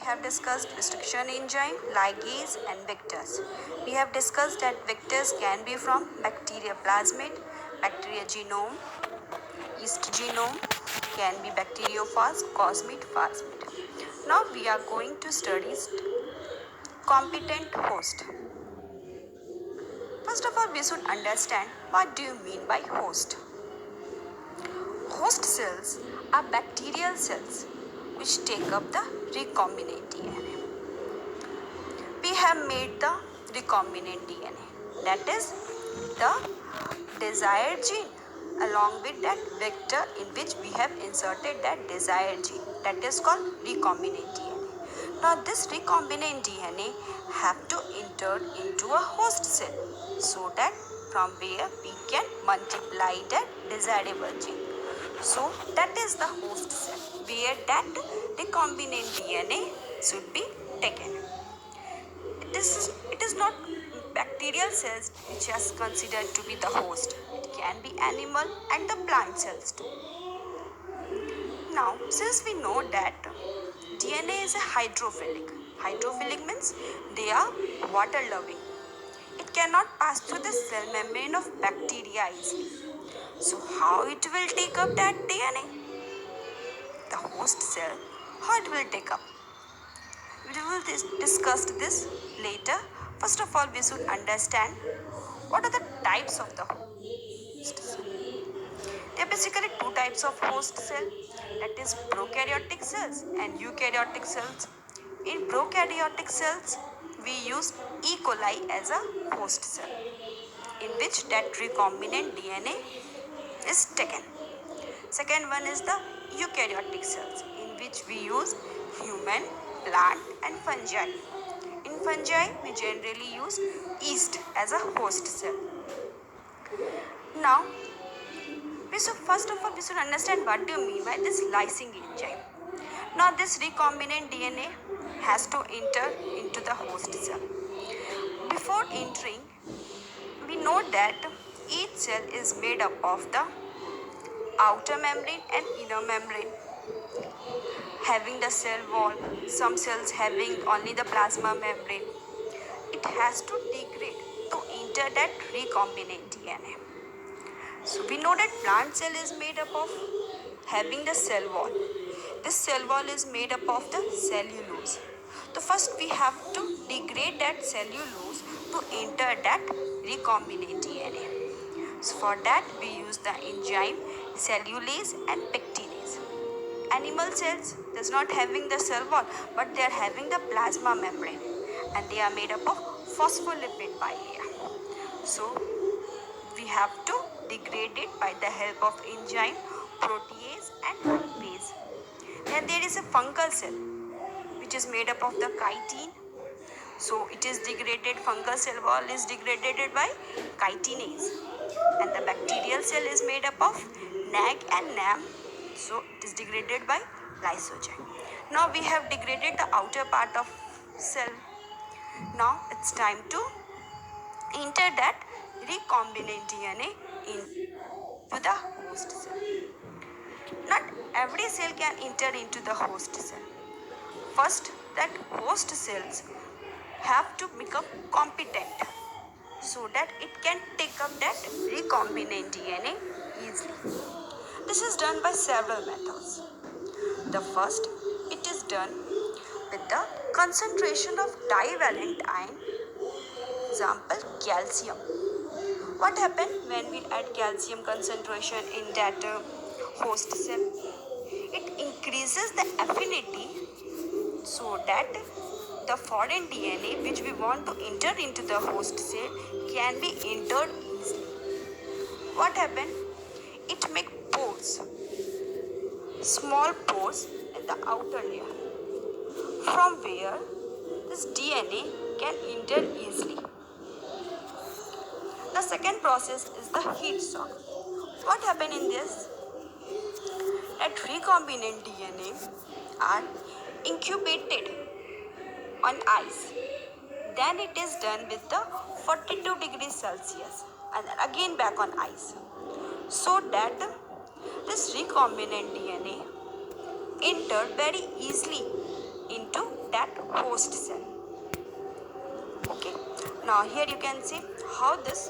have discussed restriction enzyme, ligase and vectors. We have discussed that vectors can be from bacteria plasmid, bacteria genome, yeast genome, can be bacteriophage, cosmid, phasmid. Now we are going to study competent host. First of all, we should understand what do you mean by host. Host cells are bacterial cells which take up the recombinant DNA. We have made the recombinant DNA, that is the desired gene, along with that vector in which we have inserted that desired gene, that is called recombinant DNA. Now this recombinant DNA have to enter into a host cell so that from where we can multiply that desirable gene. So that is the host cell where that recombinant DNA should be taken. It is not bacterial cells which is considered to be the host. It can be animal and the plant cells too. Now, since we know that DNA is a hydrophilic. Hydrophilic means they are water loving. It cannot pass through the cell membrane of bacteria easily. So how it will take up that DNA? The host cell, how it will take up? We will discuss this later. First of all, we should understand what are the types of the host cell. There are basically two types of host cell, that is prokaryotic cells and eukaryotic cells. In prokaryotic cells, we use E. coli as a host cell, in which that recombinant DNA is taken. Second one is the eukaryotic cells, in which we use human, plant and fungi. In fungi, we generally use yeast as a host cell. Now, first of all, we should understand what do you mean by this lysing enzyme. Now, this recombinant DNA has to enter into the host cell. Before entering, we know that each cell is made up of the outer membrane and inner membrane, having the cell wall, some cells having only the plasma membrane. It has to degrade to enter that recombinant DNA. So we know that plant cell is made up of having the cell wall. This cell wall is made up of the cellulose. So first we have to degrade that cellulose to enter that recombinant DNA. So for that we use the enzyme cellulase and pectinase. Animal cells does not having the cell wall, but they are having the plasma membrane and they are made up of phospholipid bilayer. So we have to degrade it by the help of enzyme protease and lipase. Then there is a fungal cell which is made up of the chitin. So it is degraded, fungal cell wall is degraded by chitinase, and the bacterial cell is made up of NAG and NAM. So it is degraded by lysozyme. Now we have degraded the outer part of cell. Now it's time to enter that recombinant DNA into the host cell. Not every cell can enter into the host cell. First, that host cells have to become competent so that it can take up that recombinant DNA easily. This is done by several methods. The first, it is done with the concentration of divalent ion, example calcium. What happens when we add calcium concentration in that host cell? It increases the affinity so that the foreign DNA which we want to enter into the host cell can be entered easily. What happens? It makes pores, small pores in the outer layer, from where this DNA can enter easily. The second process is the heat shock. What happens in this? That recombinant DNA are incubated on ice. Then it is done with the 42 degrees Celsius and then again back on ice. So that this recombinant DNA entered very easily into that host cell. Okay, now here you can see how this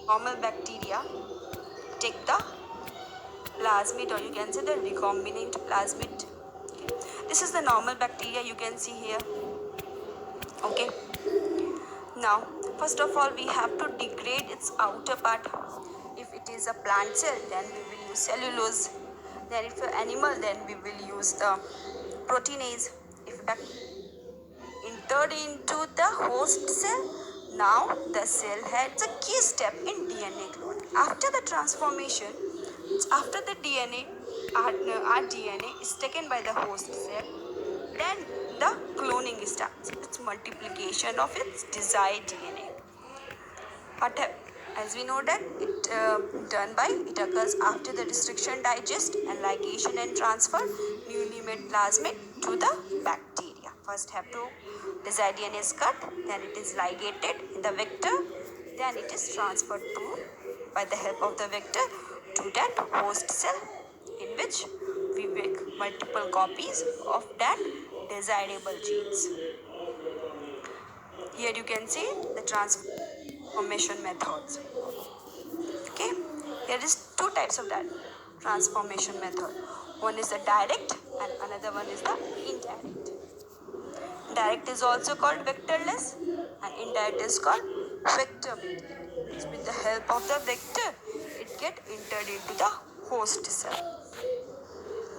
normal bacteria take the plasmid, or you can say the recombinant plasmid. Okay. This is the normal bacteria you can see here. Okay, now first of all we have to degrade its outer part. If it is a plant cell, then we will use cellulose. Then if an animal, then we will use the proteinase. If entered into the host cell, now the cell has a key step in DNA cloning. After the transformation, after the DNA, our DNA is taken by the host cell, then the cloning starts. It's multiplication of its desired DNA. But as we know that it occurs after the restriction, digest, and ligation and transfer newly made plasmid to the bacteria. First have to desired DNA is cut, then it is ligated in the vector, then it is transferred to by the help of the vector to that host cell, in which we make multiple copies of that desirable genes. Here you can see the transformation methods. Okay, here is two types of that transformation method. One is the direct and another one is the indirect. Direct is also called vectorless and indirect is called vector. With the help of the vector, it get entered into the host cell.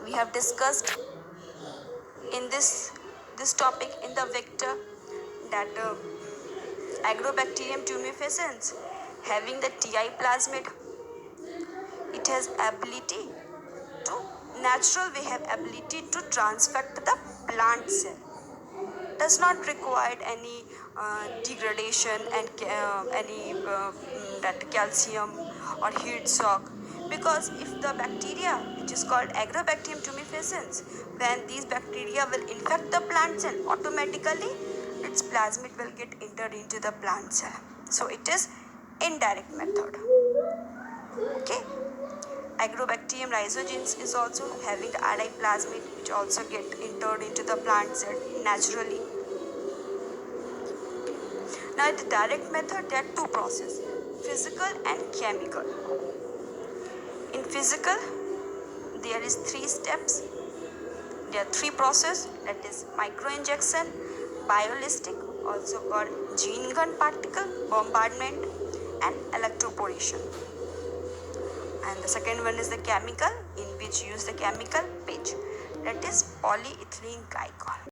We have discussed in this topic in the vector that Agrobacterium tumefaciens, having the Ti plasmid, it has ability to we have ability to transfect the plant cell. Does not require any degradation and that calcium or heat shock, because if the bacteria which is called Agrobacterium tumefaciens, when these bacteria will infect the plant cell, automatically its plasmid will get entered into the plant cell. So it is indirect method. Okay, Agrobacterium rhizogenes is also having the Ri plasmid, which also get entered into the plant cell naturally. Now in the direct method there are two processes, physical and chemical. In physical there is 3 steps. There are 3 processes, that is microinjection, biolistic, also called gene gun particle bombardment, and electroporation. And the second one is the chemical, in which use the chemical pitch, that is polyethylene glycol.